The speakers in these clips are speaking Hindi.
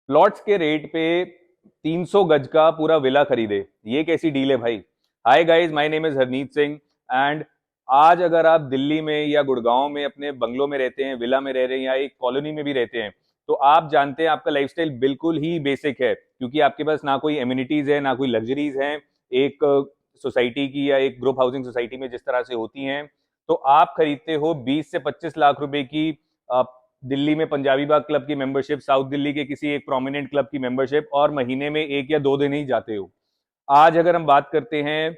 प्लॉट्स के रेट पे 300 गज का पूरा विला खरीदे, ये कैसी डील है भाई। Hi guys, my name is Harneet Singh and आज अगर आप दिल्ली में या गुड़गांव में अपने बंगलों में रहते हैं, विला में रह रहे हैं या एक कॉलोनी में भी रहते हैं, तो आप जानते हैं आपका लाइफस्टाइल बिल्कुल ही बेसिक है, क्योंकि आपके पास ना कोई एमिनिटीज है ना कोई लग्जरीज हैं। एक सोसाइटी की या एक ग्रुप हाउसिंग सोसाइटी में जिस तरह से होती हैं, तो आप खरीदते हो 20 से 25 लाख रुपए की दिल्ली में पंजाबी बाग क्लब की मेंबरशिप, साउथ दिल्ली के किसी एक प्रोमिनेंट क्लब की मेंबरशिप, और महीने में 1 या 2 दिन ही जाते हो। आज अगर हम बात करते हैं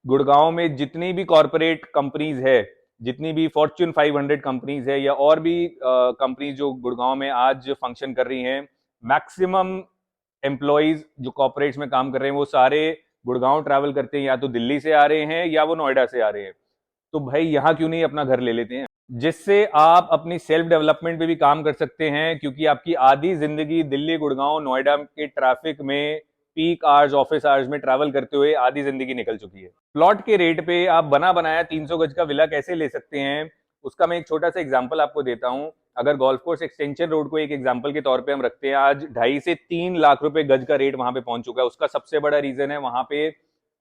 गुड़गांव में जितनी भी कॉरपोरेट कंपनीज है, जितनी भी फॉर्च्यून 500 कंपनीज है या और भी कंपनीज जो गुड़गांव में आज फंक्शन कर रही हैं, मैक्सिमम एम्प्लॉयज जो कॉरपोरेट्स में काम कर रहे हैं वो सारे गुड़गांव ट्रैवल करते हैं, या तो दिल्ली से आ रहे हैं या वो नोएडा से आ रहे हैं। तो भाई यहाँ क्यों नहीं अपना घर ले लेते हैं, जिससे आप अपनी सेल्फ डेवलपमेंट पे भी काम कर सकते हैं, क्योंकि आपकी आधी जिंदगी दिल्ली गुड़गांव नोएडा के ट्रैफिक में पीक आवर्स ऑफिस आवर्स में ट्रैवल करते हुए आधी जिंदगी निकल चुकी है। प्लॉट के रेट पे आप बना बनाया 300 गज का विला कैसे ले सकते हैं, उसका मैं एक छोटा सा एग्जांपल आपको देता हूं। अगर गोल्फ कोर्स एक्सटेंशन रोड को एक एग्जांपल के तौर पे हम रखते हैं, आज 2.5 से 3 लाख रुपए गज का रेट वहां पे पहुंच चुका है। उसका सबसे बड़ा रीजन है वहां पे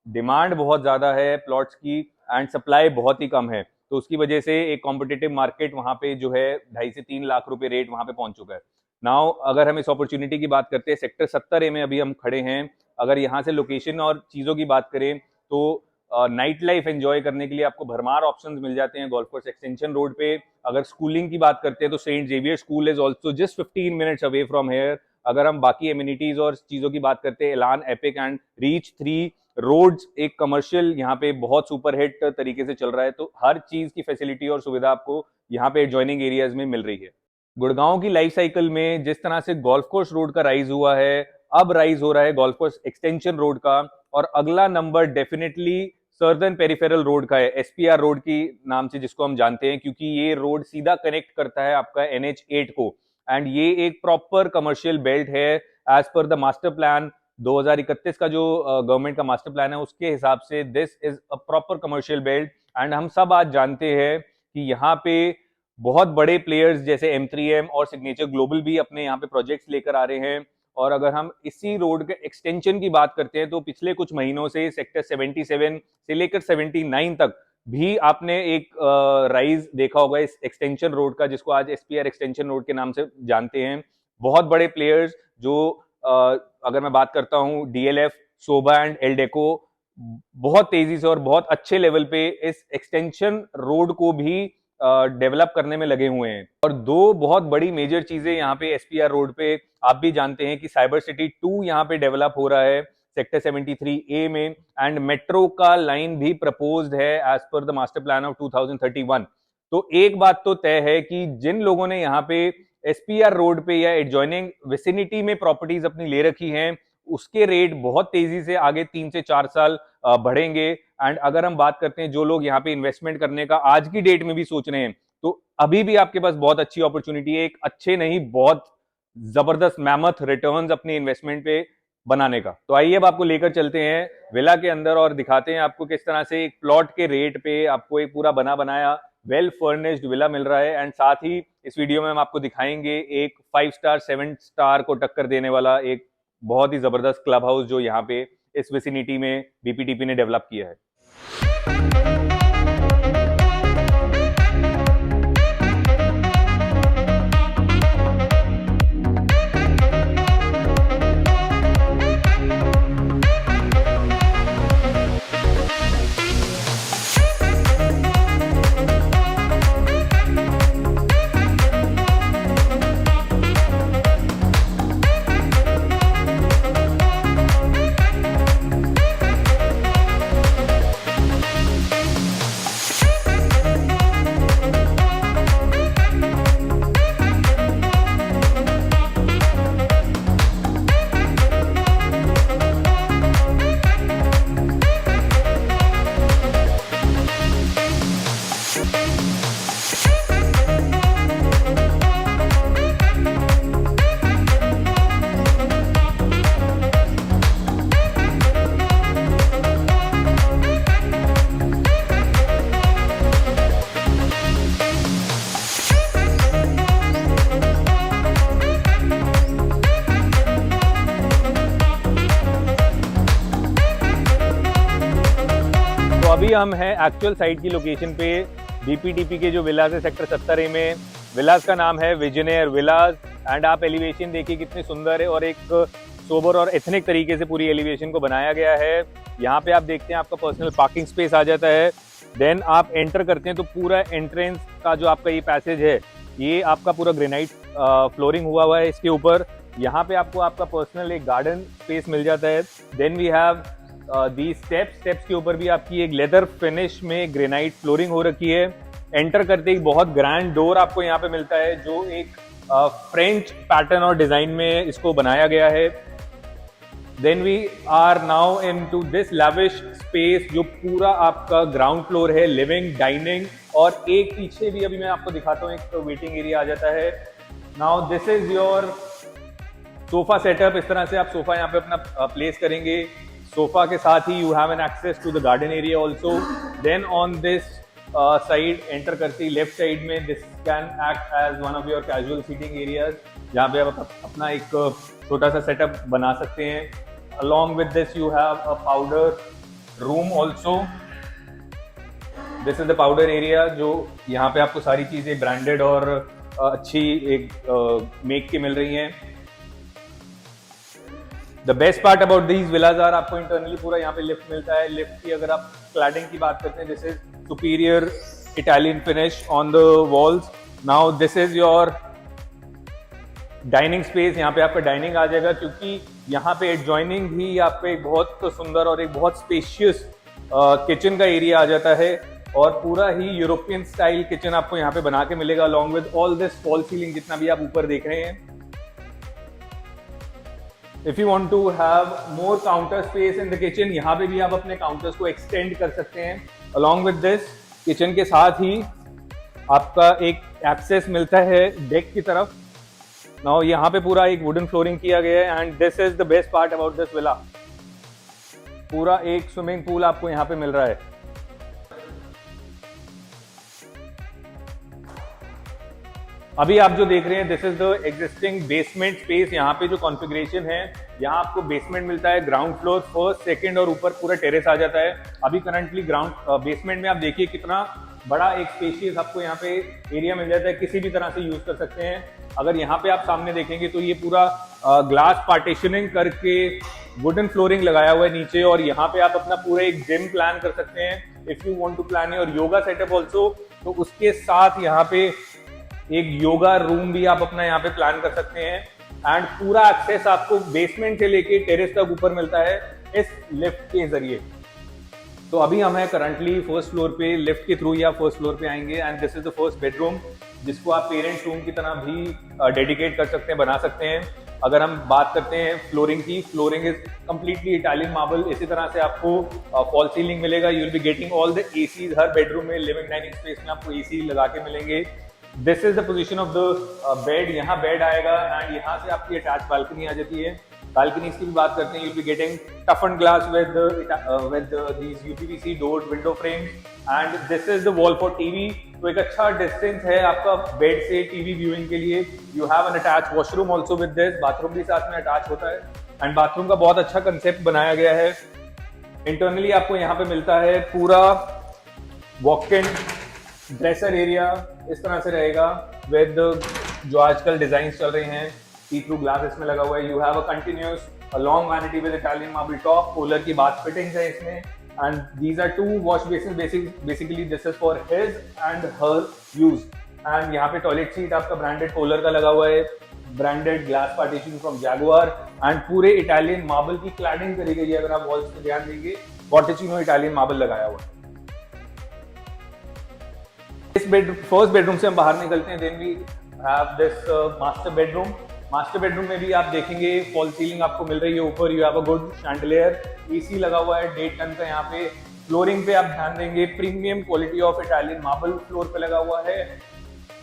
डिमांड बहुत ज्यादा है प्लॉट्स की एंड सप्लाई बहुत ही कम है, तो उसकी वजह से एक कॉम्पिटिटिव मार्केट वहां पे जो है 2.5 से 3 लाख रुपए रेट वहां पे पहुंच चुका है। नाउ अगर हम इस अपॉर्चुनिटी की बात करते हैं, सेक्टर 70A में अभी हम खड़े हैं। अगर यहाँ से लोकेशन और चीजों की बात करें तो नाइट लाइफ एंजॉय करने के लिए आपको भरमार ऑप्शंस मिल जाते हैं गोल्फ कोर्स एक्सटेंशन रोड पे। अगर स्कूलिंग की बात करते हैं तो Saint Xavier school is also just 15 minutes away from here. अगर हम बाकी एमिनिटीज और चीजों की बात करते हैं, एलान, एपिक एंड रीच 3 रोड्स एक कमर्शियल यहाँ पे बहुत सुपरहिट तरीके से चल रहा है, तो हर चीज की फैसिलिटी और सुविधा आपको यहाँ पे एडजॉइनिंग एरियाज में मिल रही है। गुड़गांव की लाइफ साइकिल में जिस तरह से गोल्फ कोर्स रोड का राइज हुआ है, अब राइज हो रहा है गोल्फ कोर्स एक्सटेंशन रोड का, और अगला number definitely southern peripheral road का है, एसपीआर रोड की नाम से जिसको हम जानते हैं, क्योंकि ये रोड सीधा कनेक्ट करता है आपका NH8 को, एंड ये एक प्रॉपर कमर्शियल बेल्ट है as per the master plan 2031 का जो गवर्नमेंट का मास्टर प्लान है, उसके हिसाब से this is a proper commercial belt. And हम सब आज जानते हैं कि यहाँ पे बहुत बड़े प्लेयर्स जैसे M3M और सिग्नेचर ग्लोबल भी अपने यहाँ पे प्रोजेक्ट्स लेकर आ रहे हैं। और अगर हम इसी रोड के एक्सटेंशन की बात करते हैं तो पिछले कुछ महीनों से सेक्टर 77 से लेकर 79 तक भी आपने एक राइज देखा होगा इस एक्सटेंशन रोड का, जिसको आज SPR एक्सटेंशन रोड के नाम से जानते हैं। बहुत बड़े प्लेयर्स जो अगर मैं बात करता हूं DLF, सोबा एंड एल्डेको, बहुत तेजी से और बहुत अच्छे लेवल पे इस एक्सटेंशन रोड को भी डेवलप करने में लगे हुए हैं। और दो बहुत बड़ी मेजर चीजें यहाँ पे SPR रोड पे आप भी जानते हैं कि साइबर सिटी 2 यहाँ पे डेवलप हो रहा है सेक्टर 73A में, एंड मेट्रो का लाइन भी प्रपोज्ड है as per the master plan of 2031। तो एक बात तो तय है कि जिन लोगों ने यहाँ पे SPR रोड पे या एडजॉइनिंग विसिनिटी में प्रॉपर्टीज अपनी ले रखी हैं, उसके रेट बहुत तेजी से आगे 3 से 4 साल बढ़ेंगे। एंड अगर हम बात करते हैं जो लोग यहाँ पे इन्वेस्टमेंट करने का आज की डेट में भी सोच रहे हैं, तो अभी भी आपके पास बहुत अच्छी अपॉर्चुनिटी है, एक अच्छे नहीं बहुत जबरदस्त मैमथ रिटर्न्स अपनी इन्वेस्टमेंट पे बनाने का। तो आइए अब आपको लेकर चलते हैं विला के अंदर और दिखाते हैं आपको किस तरह से एक प्लॉट के रेट पे आपको एक पूरा बना बनाया वेल फर्निश्ड विला मिल रहा है। एंड साथ ही इस वीडियो में हम आपको दिखाएंगे एक 5 स्टार 7 स्टार को टक्कर देने वाला एक बहुत ही जबरदस्त क्लब हाउस जो यहाँ पे इस विसिनिटी में BPTP ने डेवलप किया है। हम हैं एक्चुअल साइट की लोकेशन पे, बीपीटीपी के जो विलास है सेक्टर 70A में। विलास का नाम है विजनेयर विलास एंड आप एलिवेशन देखिए कितनी सुंदर है और एक सोबर और एथनिक तरीके से पूरी एलिवेशन को बनाया गया है। यहाँ पे आप देखते हैं आपका पर्सनल पार्किंग स्पेस आ जाता है। देन आप एंटर करते हैं तो पूरा एंट्रेंस का जो आपका ये पैसेज है, ये आपका पूरा ग्रेनाइट फ्लोरिंग हुआ है इसके ऊपर। यहाँ पे आपको आपका पर्सनल एक गार्डन स्पेस मिल जाता है। Then we have the steps के ऊपर भी आपकी एक लेदर फिनिश में ग्रेनाइट फ्लोरिंग हो रखी है। एंटर करते ही बहुत ग्रैंड डोर आपको यहाँ पे मिलता है जो एक फ्रेंच पैटर्न और डिजाइन में इसको बनाया गया है। Then we are now into this lavish लैविश स्पेस जो पूरा आपका ग्राउंड फ्लोर है, लिविंग, डाइनिंग और एक पीछे भी अभी मैं आपको दिखाता हूँ एक वेटिंग एरिया आ जाता है। Now this is your sofa setup. इस तरह से आप सोफा यहाँ पे अपना प्लेस करेंगे। सोफा के साथ ही you have an access to the garden area also. Then on this side enter करते ही लेफ्ट साइड में this can act as one of your casual seating areas, जहाँ पे आप अपना एक छोटा सा सेटअप बना सकते हैं। Along with this you have a powder room also. This is the powder area जो यहाँ पे आपको सारी चीजें ब्रांडेड और अच्छी एक मेक की मिल रही हैं। The best part about these villas are आपको इंटरनली पूरा यहाँ पे लिफ्ट मिलता है। लिफ्ट की अगर आप क्लैडिंग की बात करते हैं, this is superior Italian finish on the walls. Now this is your dining space. यहाँ पे आपका डाइनिंग आ जाएगा क्योंकि यहाँ पे एडजॉइनिंग भी आपको एक बहुत सुंदर और एक बहुत स्पेशियस किचन का एरिया आ जाता है और पूरा ही यूरोपियन स्टाइल किचन आपको यहाँ पे बना के मिलेगा along with all this fall ceiling जितना भी आप ऊपर देख रहे हैं। If you want to have more counter space in the kitchen, यहाँ पे भी आप अपने काउंटर्स को एक्सटेंड कर सकते हैं। Along with this, किचन के साथ ही आपका एक एक्सेस मिलता है डेक की तरफ। Now यहाँ पे पूरा एक वुडन फ्लोरिंग किया गया है and this is the best part about this villa. पूरा एक स्विमिंग पूल आपको यहाँ पे मिल रहा है। अभी आप जो देख रहे हैं this is the existing basement space. यहाँ पे जो कॉन्फ़िगरेशन है, यहाँ आपको बेसमेंट मिलता है, ग्राउंड फ्लोर, फर्स्ट, सेकंड और ऊपर पूरा टेरेस आ जाता है। अभी करंटली ग्राउंड बेसमेंट में आप देखिए कितना बड़ा एक स्पेशियस आपको यहाँ पे एरिया मिल जाता है, किसी भी तरह से यूज कर सकते हैं। अगर यहाँ पे आप सामने देखेंगे तो ये पूरा ग्लास पार्टीशनिंग करके वुडन फ्लोरिंग लगाया हुआ है नीचे और यहाँ पे आप अपना पूरा एक जिम प्लान कर सकते हैं। If you want to plan your yoga setup also, तो उसके साथ यहाँ पे एक योगा रूम भी आप अपना यहाँ पे प्लान कर सकते हैं एंड पूरा एक्सेस आपको बेसमेंट से लेके टेरेस तक ऊपर मिलता है इस लिफ्ट के जरिए। तो अभी हम हैं करंटली फर्स्ट फ्लोर पे, लिफ्ट के थ्रू या फर्स्ट फ्लोर पे आएंगे and this is the first bedroom जिसको आप पेरेंट्स रूम की तरह भी डेडिकेट कर सकते हैं, बना सकते हैं। अगर हम बात करते हैं फ्लोरिंग की, flooring is completely Italian marble. इसी तरह से आपको फॉल सीलिंग मिलेगा। You will be getting all the ACs her bedroom में, लिविंग डाइनिंग स्पेस में आपको एसी लगा के मिलेंगे। This is the position of the bed. यहाँ बेड आएगा एंड यहाँ से आपकी अटैच बालकनी आ जाती है। बालकनीज की भी बात करते हैं, यू विल बी गेटिंग टफन glass with these UPVC doored window frame and this is the wall for TV. तो एक अच्छा डिस्टेंस है आपका बेड से टीवी व्यूइंग के लिए। You have N attach washroom also with this. Bathroom भी साथ में अटैच होता है एंड बाथरूम का बहुत अच्छा कंसेप्ट बनाया गया है। इंटरनली आपको यहाँ पे मिलता है पूरा वॉक इन ड्रेसर एरिया, इस तरह से रहेगा विद जो आजकल डिजाइन चल रहे हैं, सी थ्रू ग्लास इसमें लगा हुआ है। You have a continuous long vanity with Italian marble top, Kohler की बाथ फिटिंग्स है इसमें and these are two wash basin. Basically this is for his and her use एंड यहाँ पे टॉयलेट सीट आपका ब्रांडेड कूलर का लगा हुआ है, branded glass partition from Jaguar and पूरे इटालियन मार्बल की क्लैडिंग करी गई है। अगर आप वॉल्स पे ध्यान देंगे बॉटिचिनो इटालियन मार्बल लगाया हुआ है। इस फर्स्ट बेडरूम से हम बाहर निकलते हैं। Then we have this master bedroom. Master bedroom में भी आप देखेंगे फॉल सीलिंग आपको मिल रही है ऊपर। You have a good chandelier, AC लगा हुआ है 1.5 टन का। यहाँ पे फ्लोरिंग पे आप ध्यान देंगे, premium quality of Italian marble floor पे लगा हुआ है।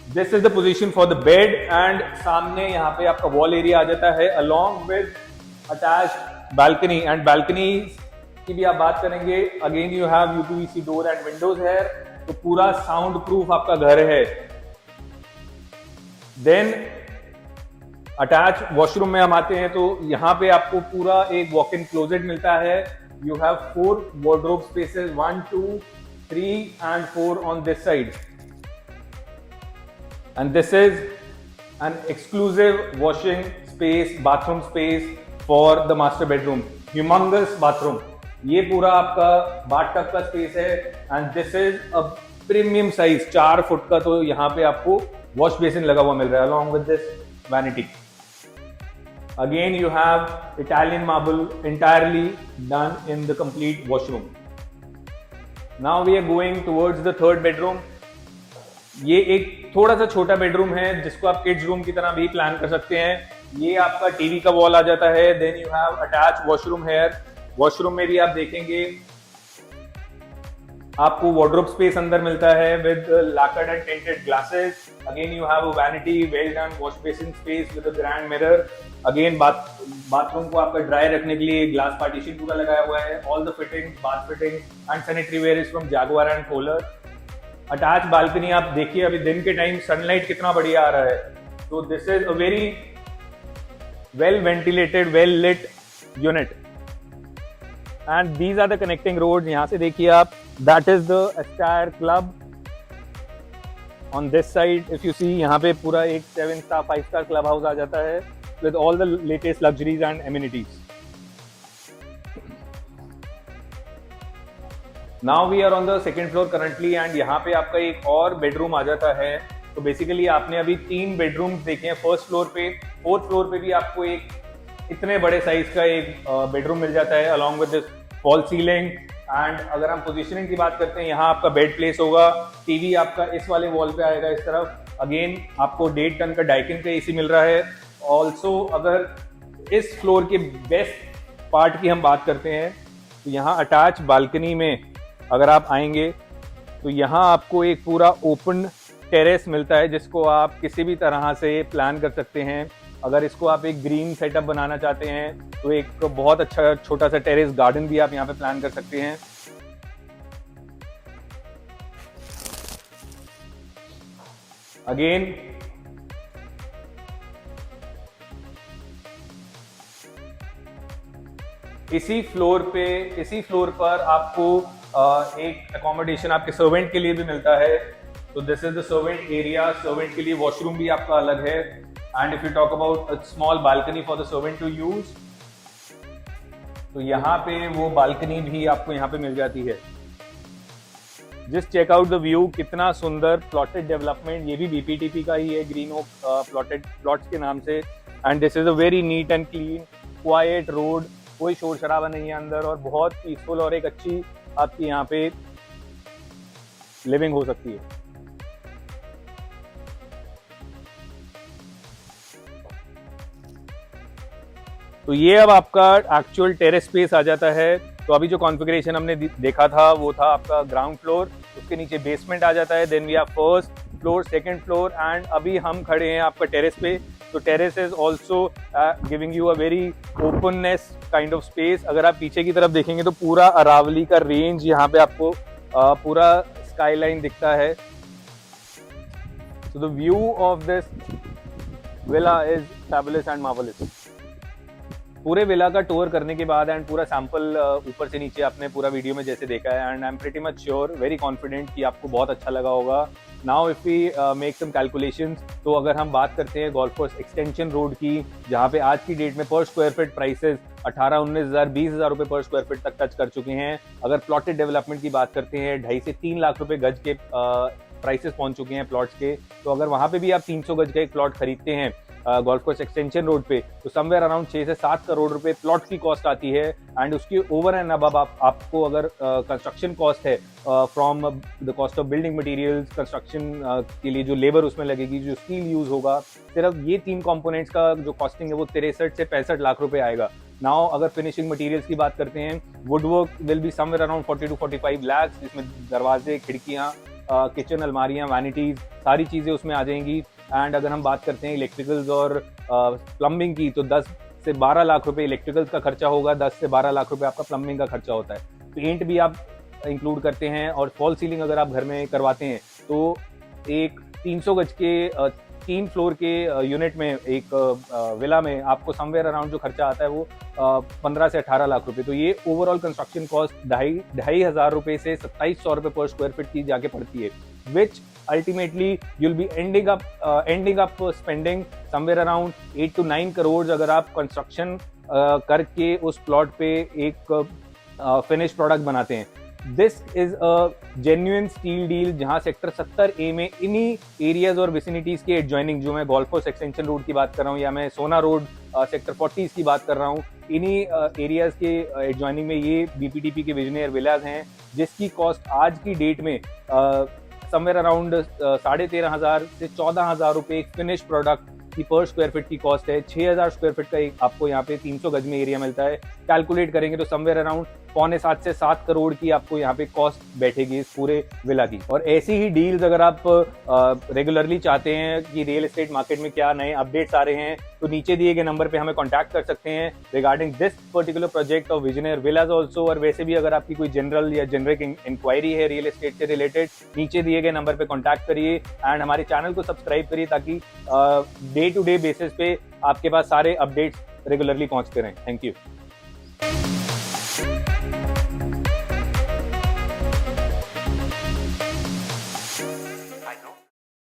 This is the position for the bed and सामने यहाँ पे आपका वॉल एरिया आ जाता है along with attached balcony and balcony की भी आप बात करेंगे। Again you have UPVC door and Windows है, तो पूरा साउंड प्रूफ आपका घर है। देन अटैच वॉशरूम में हम आते हैं तो यहाँ पे आपको पूरा एक वॉक इन क्लोजेट मिलता है। You have 4 wardrobe spaces, 1 2 3 and 4 on this side, and this is an exclusive washing space, bathroom space for the master bedroom. Humongous bathroom. ये पूरा आपका बाथटब का स्पेस है, and this is a premium size 4 foot का। तो यहाँ पे आपको वॉश बेसिन लगा हुआ मिल रहा है along with this vanity. Again you have Italian marble entirely done in the complete washroom. Now we are going towards the third bedroom. ये एक थोड़ा सा छोटा बेडरूम है जिसको आप किड्स रूम की तरह भी प्लान कर सकते हैं। ये आपका टीवी का वॉल आ जाता है। Then you have attach washroom here. Washroom में भी आप देखेंगे आपको वार्डरोब स्पेस अंदर मिलता है with lacquered and tinted glasses. Again you have a vanity, well done wash basin space with a grand mirror. Again bathroom को आपका ड्राई रखने के लिए ग्लास पार्टीशन पूरा लगाया हुआ है। All the fittings, bath fittings and sanitary ware is from Jaguar and Kohler. Attach balcony आप देखिए, अभी दिन के टाइम सनलाइट कितना बढ़िया आ रहा है। तो this is a very well ventilated, well lit unit, and these are the connecting roads. यहाँ से देखिए आप, that is the Astaire club on this side. If you see, यहाँ पे पूरा एक 7 स्टार 5 स्टार क्लब हाउस आ जाता है with all the latest luxuries and amenities. Now we are on the second floor currently, and यहाँ पे आपका एक और बेडरूम आ जाता है। तो बेसिकली आपने अभी 3 बेडरूम्स देखे हैं फर्स्ट फ्लोर पे। फोर्थ फ्लोर पे भी आपको एक इतने बड़े साइज का एक बेडरूम मिल जाता है along with this fall ceiling. And अगर हम पोजीशनिंग की बात करते हैं, यहाँ आपका बेड प्लेस होगा, टीवी आपका इस वाले वॉल पे आएगा इस तरफ। अगेन आपको 1.5 टन का डाइकिन का एसी मिल रहा है। ऑल्सो अगर इस फ्लोर के बेस्ट पार्ट की हम बात करते हैं तो यहाँ अटैच बालकनी में अगर आप आएंगे तो यहाँ आपको एक पूरा ओपन टेरेस मिलता है जिसको आप किसी भी तरह से प्लान कर सकते हैं। अगर इसको आप एक ग्रीन सेटअप बनाना चाहते हैं तो एक बहुत अच्छा छोटा सा टेरेस गार्डन भी आप यहाँ पे प्लान कर सकते हैं। अगेन इसी फ्लोर पर आपको एक अकोमोडेशन आपके सर्वेंट के लिए भी मिलता है। तो this is the servant area. Servant के लिए वॉशरूम भी आपका अलग है। And if you talk about a small balcony for the servant to use, तो यहाँ पे वो बालकनी भी आपको यहाँ पे मिल जाती है। Just check out the view, कितना सुंदर प्लॉटेड डेवलपमेंट। ये भी बीपीटीपी का ही है, ग्रीन ओक प्लॉटेड प्लॉट्स के नाम से। And this is a very neat and clean quite road, कोई शोर शराबा नहीं है अंदर, और बहुत पीसफुल और एक अच्छी आपकी यहाँ पे लिविंग हो सकती है। तो ये अब आपका एक्चुअल टेरेस स्पेस आ जाता है। तो अभी जो कॉन्फ़िगरेशन हमने देखा था वो था आपका ग्राउंड फ्लोर, उसके नीचे बेसमेंट आ जाता है। Then we have first floor, second floor, and अभी हम खड़े हैं आपका टेरेस पे। तो terrace is also giving you a very openness kind of space. अगर आप पीछे की तरफ देखेंगे तो पूरा अरावली का रेंज यहाँ पे आपको पूरा स्काईलाइन दिखता है। So the view of this villa is fabulous and marvelous. पूरे विला का टूर करने के बाद एंड पूरा सैंपल ऊपर से नीचे आपने पूरा वीडियो में जैसे देखा है, and I am pretty much sure, very confident कि आपको बहुत अच्छा लगा होगा। Now if we make some calculations, तो अगर हम बात करते हैं गोल्फ कोर्स एक्सटेंशन रोड की, जहाँ पे आज की डेट में पर स्क्वायर फीट प्राइसेस 18-19 हज़ार 20 हज़ार रुपये पर स्क्वायर फीट तक टच कर चुके हैं। अगर प्लॉटेड डेवलपमेंट की बात करते हैं, 2.5 से 3 लाख रुपए गज के प्राइसेस पहुंच चुके हैं प्लॉट्स के। तो अगर वहां पे भी आप 300 गज का एक प्लॉट खरीदते हैं गोल्फ कोर्स एक्सटेंशन रोड पे, तो समवेयर अराउंड 6 से 7 करोड़ रुपए प्लॉट की कॉस्ट आती है। एंड उसकी ओवर एंड अब आपको अगर कंस्ट्रक्शन कॉस्ट है from the cost of building materials, construction के लिए जो लेबर उसमें लगेगी, जो स्टील यूज होगा, सिर्फ ये 3 कंपोनेंट्स का जो कॉस्टिंग है वो 63 से 65 लाख रुपए आएगा। नाउ अगर फिनिशिंग मटेरियल्स की बात करते हैं, would work will be somewhere around 40 to 45 lakh, जिसमें दरवाजे, खिड़कियाँ, किचन, अलमारियाँ, वैनिटीज, सारी चीज़ें उसमें आ जाएंगी। एंड अगर हम बात करते हैं इलेक्ट्रिकल्स और प्लम्बिंग की, तो 10 से 12 लाख रुपए इलेक्ट्रिकल्स का खर्चा होगा, 10 से 12 लाख रुपए आपका प्लम्बिंग का खर्चा होता है। पेंट भी आप इंक्लूड करते हैं, और फॉल सीलिंग अगर आप घर में करवाते हैं तो एक 300 गज के 3 फ्लोर के यूनिट में एक विला में आपको समवेयर अराउंड जो खर्चा आता है वो 15 से 18 लाख रुपए। तो ये ओवरऑल कंस्ट्रक्शन कॉस्ट 2,500 रुपए से 2,700 रुपए पर स्क्वायर फीट की जाके पड़ती है, which ultimately you'll be ending up spending somewhere around 8 to 9 crore अगर आप कंस्ट्रक्शन करके उस प्लॉट पे एक फिनिश प्रोडक्ट बनाते हैं। This is a genuine steal deal जहां सेक्टर 70A में इन्हीं एरियाज और विसिनिटीज के एडजॉइनिंग, जो मैं गोल्फ कोर्स एक्सटेंशन रोड की बात कर रहा हूँ या मैं सोना रोड सेक्टर 40 की बात कर रहा हूँ, इन्हीं एरियाज के एडजॉइनिंग में ये बीपीटीपी के विजनर विलाज हैं, जिसकी कॉस्ट आज की डेट में समवेयर अराउंड 13,500 से 14,000 रुपए एक फिनिश प्रोडक्ट की पर स्क्वायर फीट की कॉस्ट है। 6,000 स्क्वायर फीट का एक आपको यहाँ पे 300 गज में एरिया मिलता है। कैलकुलेट करेंगे तो समवेयर अराउंड 6.25 से 7 करोड़ की आपको यहाँ पे कॉस्ट बैठेगी इस पूरे विला की। और ऐसी ही डील्स अगर आप रेगुलरली चाहते हैं कि रियल एस्टेट मार्केट में क्या नए अपडेट्स आ रहे हैं, तो नीचे दिए गए नंबर पे हमें कॉन्टैक्ट कर सकते हैं regarding this particular project of Visioner villas also. और वैसे भी अगर आपकी कोई जनरल या जेनरिक इंक्वायरी है रियल एस्टेट से रिलेटेड, नीचे दिए गए नंबर पे कॉन्टैक्ट करिए एंड हमारे चैनल को सब्सक्राइब करिए ताकि डे टू डे बेसिस पे आपके पास सारे अपडेट्स रेगुलरली पहुंचते रहें। Thank you.